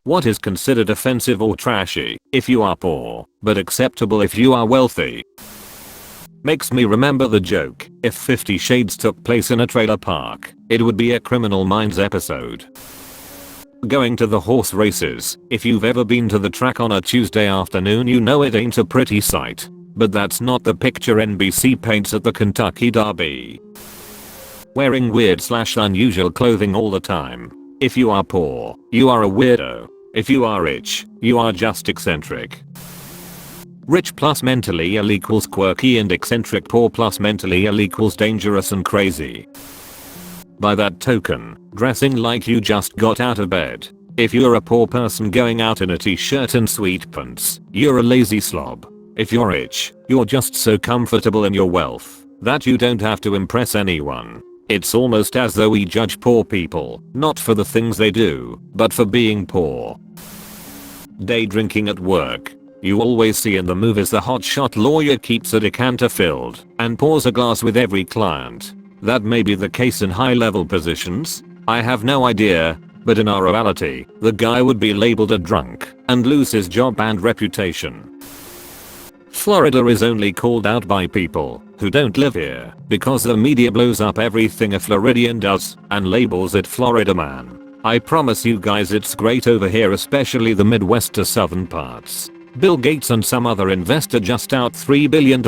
What is considered offensive or trashy if you are poor, but acceptable if you are wealthy? Makes me remember the joke, if 50 Shades took place in a trailer park, it would be a Criminal Minds episode. Going to the horse races, if you've ever been to the track on a Tuesday afternoon you know it ain't a pretty sight. But that's not the picture NBC paints at the Kentucky Derby. Wearing weird/unusual clothing all the time. If you are poor, you are a weirdo. If you are rich, you are just eccentric. Rich plus mentally ill equals quirky and eccentric. Poor plus mentally ill equals dangerous and crazy. By that token, dressing like you just got out of bed. If you're a poor person going out in a t-shirt and sweatpants, you're a lazy slob. If you're rich, you're just so comfortable in your wealth that you don't have to impress anyone. It's almost as though we judge poor people, not for the things they do, but for being poor. Day drinking at work. You always see in the movies the hotshot lawyer keeps a decanter filled and pours a glass with every client. That may be the case in high-level positions, I have no idea, but in our reality, the guy would be labeled a drunk and lose his job and reputation. Florida is only called out by people who don't live here because the media blows up everything a Floridian does and labels it Florida man. I promise you guys it's great over here, especially the Midwest to southern parts. Bill Gates and some other investor just out $3 billion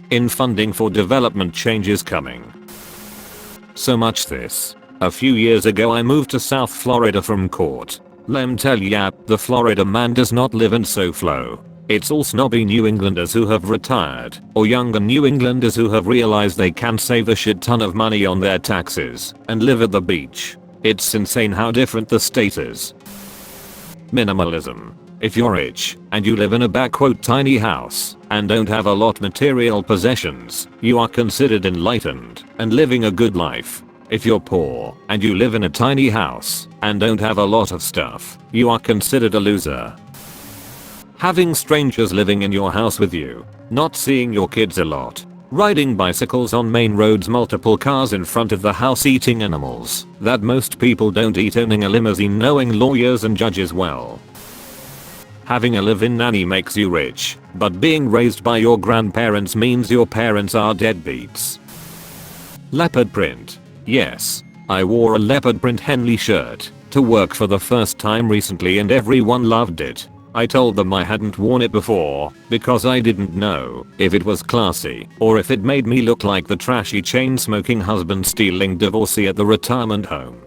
in funding for development changes coming. So much this. A few years ago I moved to South Florida from court. Lem tell ya, the Florida man does not live in SoFlo. It's all snobby New Englanders who have retired, or younger New Englanders who have realized they can save a shit ton of money on their taxes and live at the beach. It's insane how different the state is. Minimalism. If you're rich and you live in a backward tiny house and don't have a lot material possessions, you are considered enlightened and living a good life. If you're poor and you live in a tiny house and don't have a lot of stuff, you are considered a loser. Having strangers living in your house with you, not seeing your kids a lot, riding bicycles on main roads, multiple cars in front of the house, eating animals that most people don't eat, owning a limousine, knowing lawyers and judges well. Having a live-in nanny makes you rich, but being raised by your grandparents means your parents are deadbeats. Leopard print. Yes, I wore a leopard print Henley shirt to work for the first time recently and everyone loved it. I told them I hadn't worn it before because I didn't know if it was classy or if it made me look like the trashy chain-smoking husband stealing divorcee at the retirement home.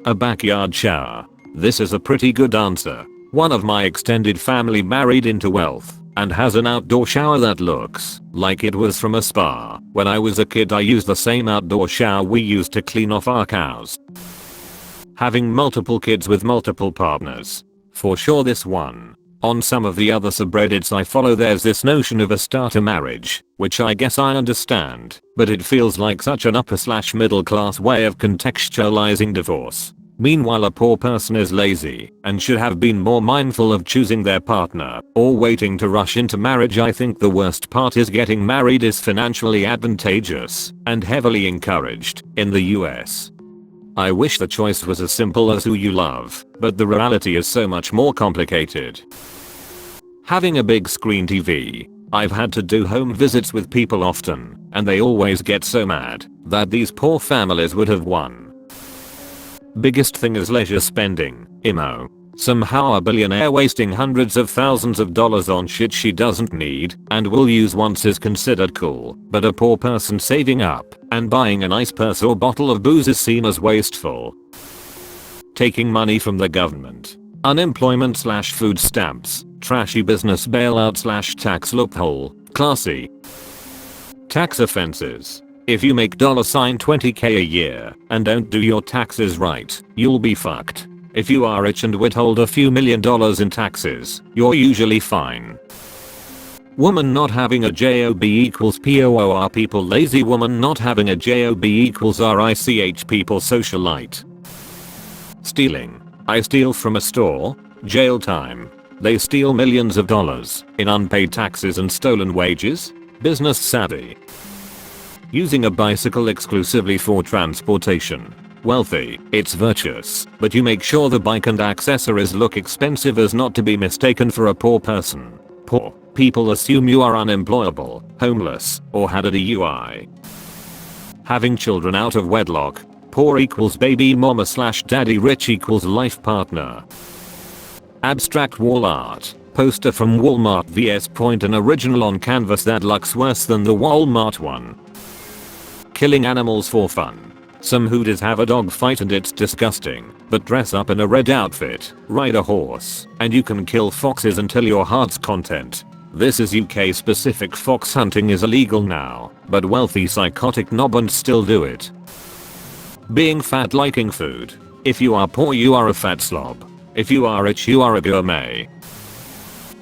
A backyard shower. This is a pretty good answer. One of my extended family married into wealth and has an outdoor shower that looks like it was from a spa. When I was a kid I used the same outdoor shower we used to clean off our cows. Having multiple kids with multiple partners. For sure this one. On some of the other subreddits I follow there's this notion of a starter marriage, which I guess I understand, but it feels like such an upper/middle class way of contextualizing divorce. Meanwhile a poor person is lazy and should have been more mindful of choosing their partner or waiting to rush into marriage. I think the worst part is getting married is financially advantageous and heavily encouraged in the US. I wish the choice was as simple as who you love, but the reality is so much more complicated. Having a big screen TV. I've had to do home visits with people often, and they always get so mad that these poor families would have won. Biggest thing is leisure spending, IMO. Somehow a billionaire wasting hundreds of thousands of dollars on shit she doesn't need and will use once is considered cool, but a poor person saving up and buying a nice purse or bottle of booze is seen as wasteful. Taking money from the government. Unemployment/food stamps. Trashy business bailout/tax loophole. Classy. Tax offenses. If you make $20k a year and don't do your taxes right, you'll be fucked. If you are rich and withhold a few $1 million in taxes, you're usually fine. Woman not having a job equals POOR people lazy. Woman not having a job equals RICH people socialite. Stealing. I steal from a store. Jail time. They steal millions of dollars in unpaid taxes and stolen wages. Business savvy. Using a bicycle exclusively for transportation. wealthy, it's virtuous, but you make sure the bike and accessories look expensive as not to be mistaken for a poor person. Poor people assume you are unemployable, homeless, or had a DUI. Having children out of wedlock. Poor equals baby mama / daddy, rich equals life partner. Abstract wall art. Poster from Walmart vs Point, an original on canvas that looks worse than the Walmart one. Killing animals for fun. Some hooders have a dog fight and it's disgusting, but dress up in a red outfit, ride a horse, and you can kill foxes until your heart's content. This is UK specific. Fox hunting is illegal now, but wealthy psychotic nobbons still do it. Being fat, liking food. If you are poor you are a fat slob. If you are rich you are a gourmet.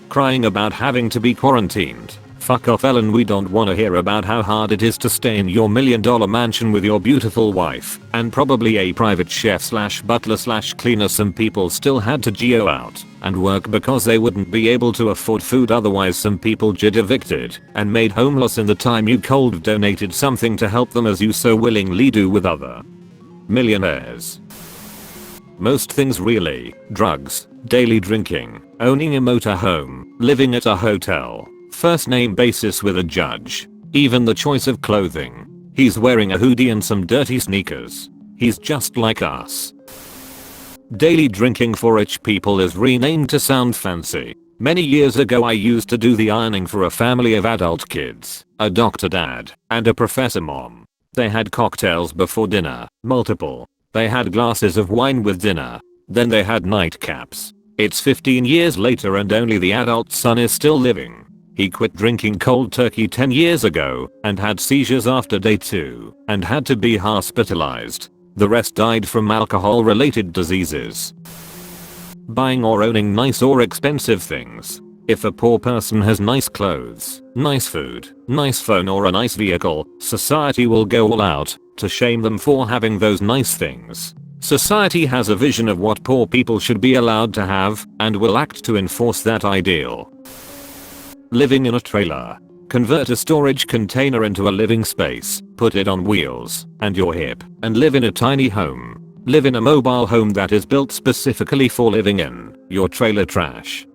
Crying about having to be quarantined. Fuck off Ellen, we don't want to hear about how hard it is to stay in your $1 million mansion with your beautiful wife and probably a private chef / butler / cleaner. Some people still had to geo out and work because they wouldn't be able to afford food otherwise. Some people got evicted and made homeless in the time you cold donated something to help them, as you so willingly do with other millionaires. Most things really. Drugs, daily drinking, owning a motorhome, living at a hotel, first name basis with a judge, even the choice of clothing. He's wearing a hoodie and some dirty sneakers. He's just like us. Daily drinking for rich people is renamed to sound fancy. Many years ago I used to do the ironing for a family of adult kids, a doctor dad, and a professor mom. They had cocktails before dinner, multiple. They had glasses of wine with dinner. Then they had nightcaps. It's 15 years later and only the adult son is still living. He quit drinking cold turkey 10 years ago and had seizures after day 2 and had to be hospitalized. The rest died from alcohol-related diseases. Buying or owning nice or expensive things. If a poor person has nice clothes, nice food, nice phone or a nice vehicle, society will go all out to shame them for having those nice things. Society has a vision of what poor people should be allowed to have and will act to enforce that ideal. Living in a trailer. Convert a storage container into a living space, put it on wheels, and you're hip, and live in a tiny home. Live in a mobile home that is built specifically for living in. Your trailer trash.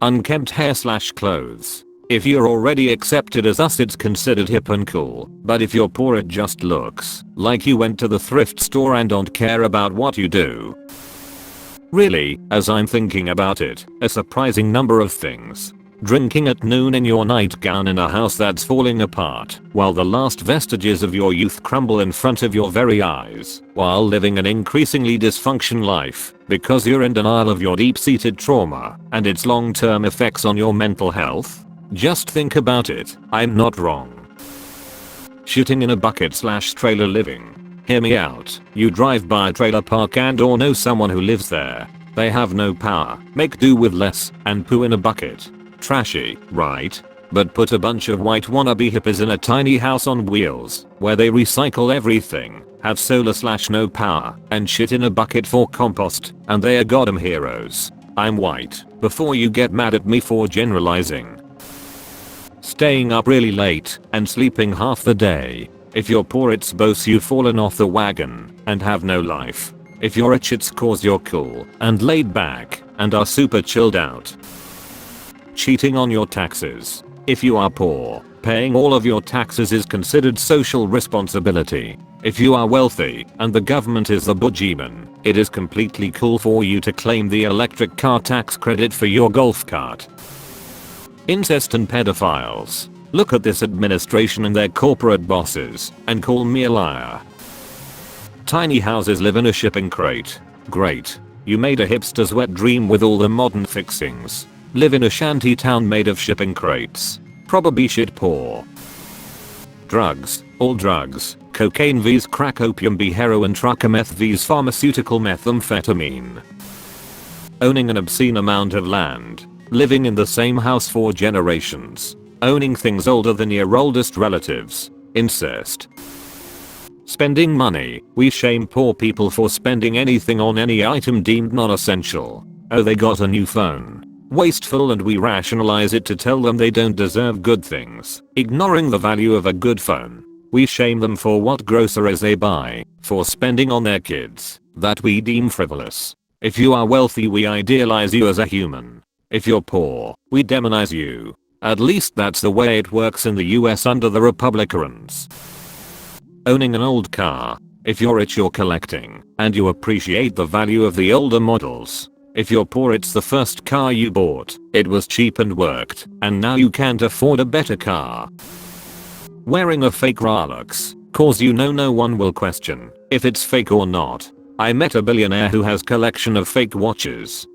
Unkempt hair / clothes. If you're already accepted as us it's considered hip and cool, but if you're poor it just looks like you went to the thrift store and don't care about what you do. Really, as I'm thinking about it, a surprising number of things. Drinking at noon in your nightgown in a house that's falling apart, while the last vestiges of your youth crumble in front of your very eyes, while living an increasingly dysfunction life, because you're in denial of your deep-seated trauma and its long-term effects on your mental health. Just think about it, I'm not wrong. Shitting in a bucket / trailer living. Hear me out, you drive by a trailer park and or know someone who lives there. They have no power, make do with less, and poo in a bucket. Trashy, right? But put a bunch of white wannabe hippies in a tiny house on wheels, where they recycle everything, have solar / no power, and shit in a bucket for compost, and they are goddamn heroes. I'm white, before you get mad at me for generalizing. Staying up really late and sleeping half the day. If you're poor it's both you've fallen off the wagon and have no life. If you're rich it's cause you're cool and laid back and are super chilled out. Cheating on your taxes. If you are poor, paying all of your taxes is considered social responsibility. If you are wealthy and the government is the boogeyman, it is completely cool for you to claim the electric car tax credit for your golf cart. Incest and pedophiles. Look at this administration and their corporate bosses and call me a liar. Tiny houses, live in a shipping crate. Great. You made a hipster's wet dream with all the modern fixings. Live in a shanty town made of shipping crates. Probably shit poor. Drugs. All drugs. Cocaine vs crack, opium b heroin, trucker-meth vs pharmaceutical methamphetamine. Owning an obscene amount of land. Living in the same house for generations. Owning things older than your oldest relatives. Incest. Spending money. We shame poor people for spending anything on any item deemed non-essential. Oh, they got a new phone. Wasteful, and we rationalize it to tell them they don't deserve good things, ignoring the value of a good phone. We shame them for what groceries they buy, for spending on their kids, that we deem frivolous. If you are wealthy, we idealize you as a human. If you're poor, we demonize you. At least that's the way it works in the US under the Republicans. Owning an old car. If you're rich, you're collecting, and you appreciate the value of the older models. If you're poor, it's the first car you bought, it was cheap and worked, and now you can't afford a better car. Wearing a fake Rolex, cause you know no one will question if it's fake or not. I met a billionaire who has collection of fake watches.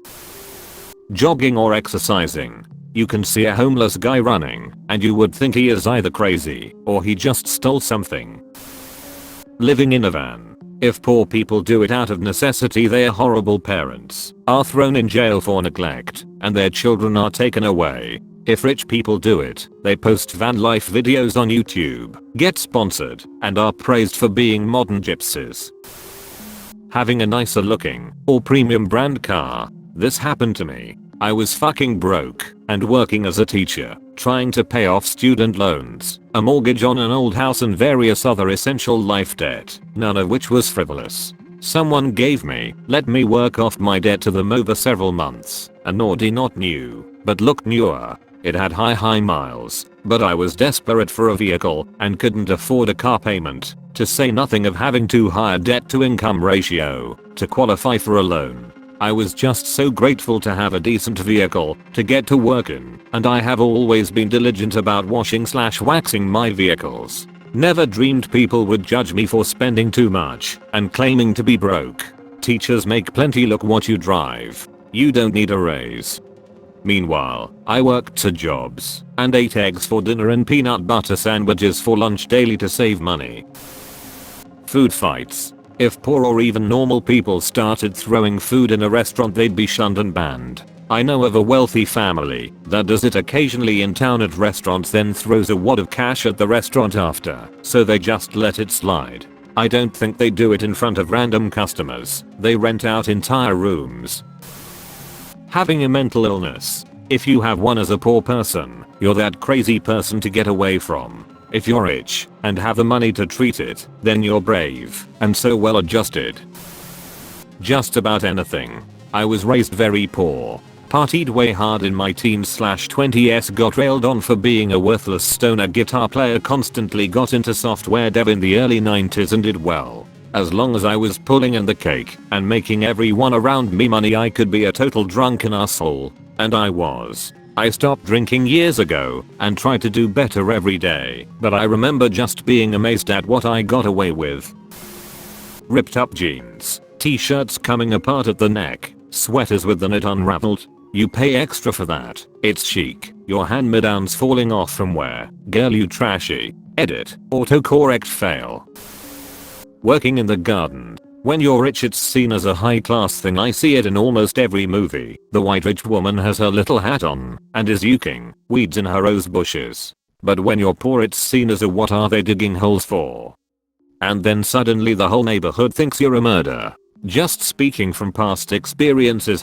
Jogging or exercising. You can see a homeless guy running, and you would think he is either crazy or he just stole something. Living in a van. If poor people do it out of necessity, their horrible parents are thrown in jail for neglect, and their children are taken away. If rich people do it, they post van life videos on YouTube, get sponsored, and are praised for being modern gypsies. Having a nicer looking or premium brand car. This happened to me. I was fucking broke and working as a teacher, trying to pay off student loans, a mortgage on an old house and various other essential life debt, none of which was frivolous. Someone let me work off my debt to them over several months. An Audi, not new, but looked newer. It had high miles, but I was desperate for a vehicle and couldn't afford a car payment, to say nothing of having too high a debt to income ratio to qualify for a loan. I was just so grateful to have a decent vehicle to get to work in, and I have always been diligent about washing/waxing my vehicles. Never dreamed people would judge me for spending too much and claiming to be broke. Teachers make plenty, look what you drive. You don't need a raise. Meanwhile, I worked 2 jobs and ate eggs for dinner and peanut butter sandwiches for lunch daily to save money. Food fights. If poor or even normal people started throwing food in a restaurant, they'd be shunned and banned. I know of a wealthy family that does it occasionally in town at restaurants, then throws a wad of cash at the restaurant after, so they just let it slide. I don't think they do it in front of random customers. They rent out entire rooms. Having a mental illness. If you have one as a poor person, you're that crazy person to get away from. If you're rich and have the money to treat it, then you're brave and so well adjusted. Just about anything. I was raised very poor. Partied way hard in my teens/20s, got railed on for being a worthless stoner guitar player, constantly got into software dev in the early 90s and did well. As long as I was pulling in the cake and making everyone around me money, I could be a total drunken asshole. And I was. I stopped drinking years ago and try to do better every day, but I remember just being amazed at what I got away with. Ripped up jeans, t-shirts coming apart at the neck, sweaters with the knit unraveled. You pay extra for that. It's chic. Your hand-me-downs falling off from where? Girl, you trashy. Edit. Autocorrect fail. Working in the garden. When you're rich, it's seen as a high-class thing. I see it in almost every movie. The white rich woman has her little hat on and is euching weeds in her rose bushes. But when you're poor, it's seen as a what are they digging holes for? And then suddenly the whole neighborhood thinks you're a murderer. Just speaking from past experiences,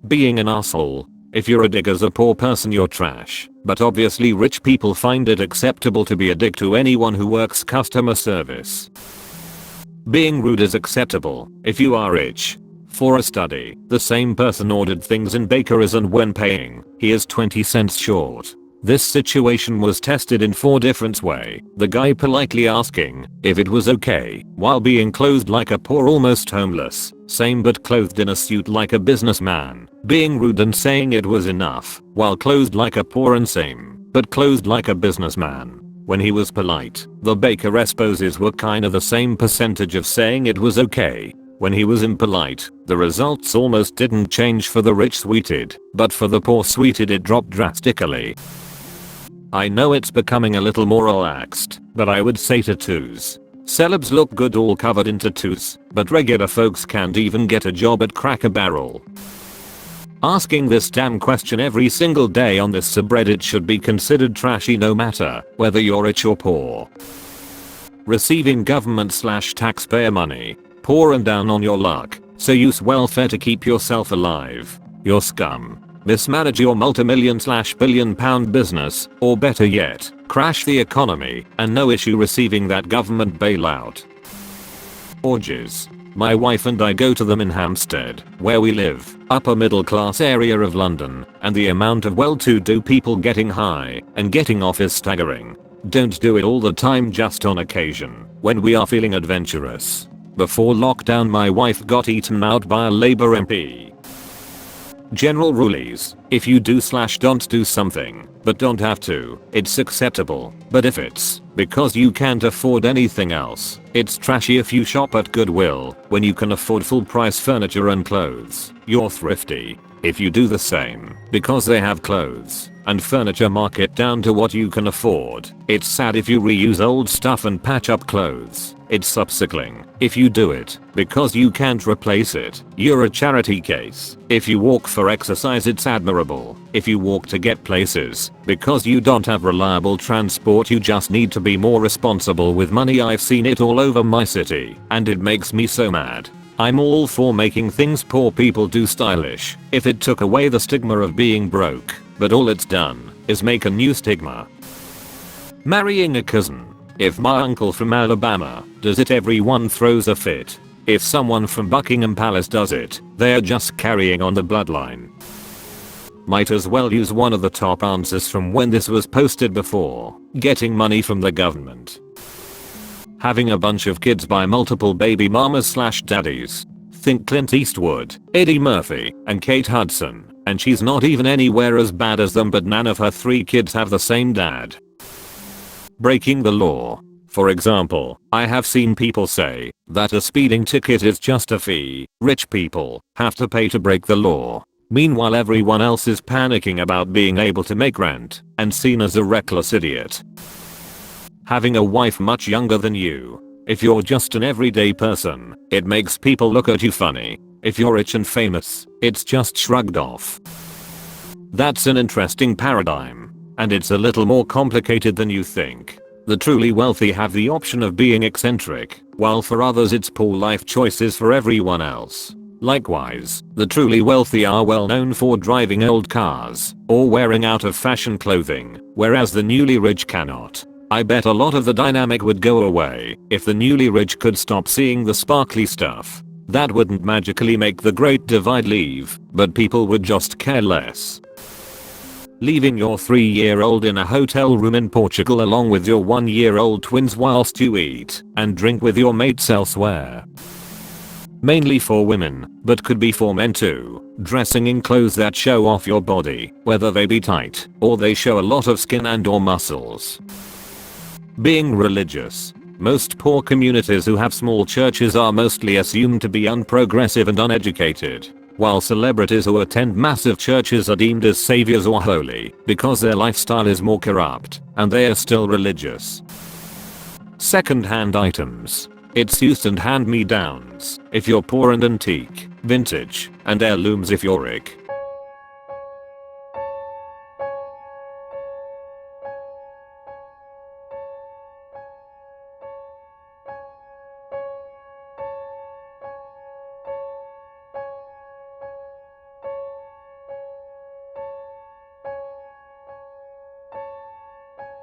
Being an asshole. If you're a dick as a poor person, you're trash. But obviously rich people find it acceptable to be a dick to anyone who works customer service. Being rude is acceptable if you are rich. For a study, the same person ordered things in bakeries, and when paying, he is 20 cents short. This situation was tested in 4 different ways. The guy politely asking if it was okay while being clothed like a poor almost homeless, same but clothed in a suit like a businessman. Being rude and saying it was enough while clothed like a poor, and same but clothed like a businessman. When he was polite, the baker responses were kinda the same percentage of saying it was okay. When he was impolite, the results almost didn't change for the rich sweeted, but for the poor sweeted it dropped drastically. I know it's becoming a little more relaxed, but I would say tattoos. Celebs look good all covered in tattoos, but regular folks can't even get a job at Cracker Barrel. Asking this damn question every single day on this subreddit should be considered trashy, no matter whether you're rich or poor. Receiving government/taxpayer money. Poor and down on your luck, so use welfare to keep yourself alive. You're scum. mismanage your multi-million/billion pound business, or better yet, crash the economy and no issue receiving that government bailout. Orgies. My wife and I go to them in Hampstead, where we live, upper middle class area of London, and the amount of well-to-do people getting high and getting off is staggering. Don't do it all the time, just on occasion, when we are feeling adventurous. Before lockdown my wife got eaten out by a Labour MP. General rules: if you do/don't do something, but don't have to, it's acceptable. But if it's because you can't afford anything else, it's trashy. If you shop at Goodwill when you can afford full price furniture and clothes, you're thrifty. If you do the same because they have clothes and furniture market down to what you can afford, it's sad. If you reuse old stuff and patch up clothes, it's upcycling. If you do it because you can't replace it, you're a charity case. If you walk for exercise, it's admirable. If you walk to get places because you don't have reliable transport, you just need to be more responsible with money. I've seen it all over my city, and it makes me so mad. I'm all for making things poor people do stylish if it took away the stigma of being broke, but all it's done is make a new stigma. Marrying a cousin. If my uncle from Alabama does it, everyone throws a fit. If someone from Buckingham Palace does it, they're just carrying on the bloodline. Might as well use one of the top answers from when this was posted before. Getting money from the government. Having a bunch of kids by multiple baby mamas/daddies. Think Clint Eastwood, Eddie Murphy, and Kate Hudson, and she's not even anywhere as bad as them, but none of her 3 kids have the same dad. Breaking the law. For example, I have seen people say that a speeding ticket is just a fee rich people have to pay to break the law. Meanwhile everyone else is panicking about being able to make rent and seen as a reckless idiot. Having a wife much younger than you. If you're just an everyday person, it makes people look at you funny. If you're rich and famous, it's just shrugged off. That's an interesting paradigm, and it's a little more complicated than you think. The truly wealthy have the option of being eccentric, while for others it's poor life choices for everyone else. Likewise, the truly wealthy are well known for driving old cars or wearing out of fashion clothing, whereas the newly rich cannot. I bet a lot of the dynamic would go away if the newly rich could stop seeing the sparkly stuff. That wouldn't magically make the Great Divide leave, but people would just care less. Leaving your 3-year-old in a hotel room in Portugal along with your 1-year-old twins whilst you eat and drink with your mates elsewhere. Mainly for women, but could be for men too. Dressing in clothes that show off your body, whether they be tight or they show a lot of skin and/or muscles. Being religious. Most poor communities who have small churches are mostly assumed to be unprogressive and uneducated, while celebrities who attend massive churches are deemed as saviors or holy because their lifestyle is more corrupt and they are still religious. Second-hand items. It's used and hand-me-downs if you're poor, and antique, vintage, and heirlooms if you're rich.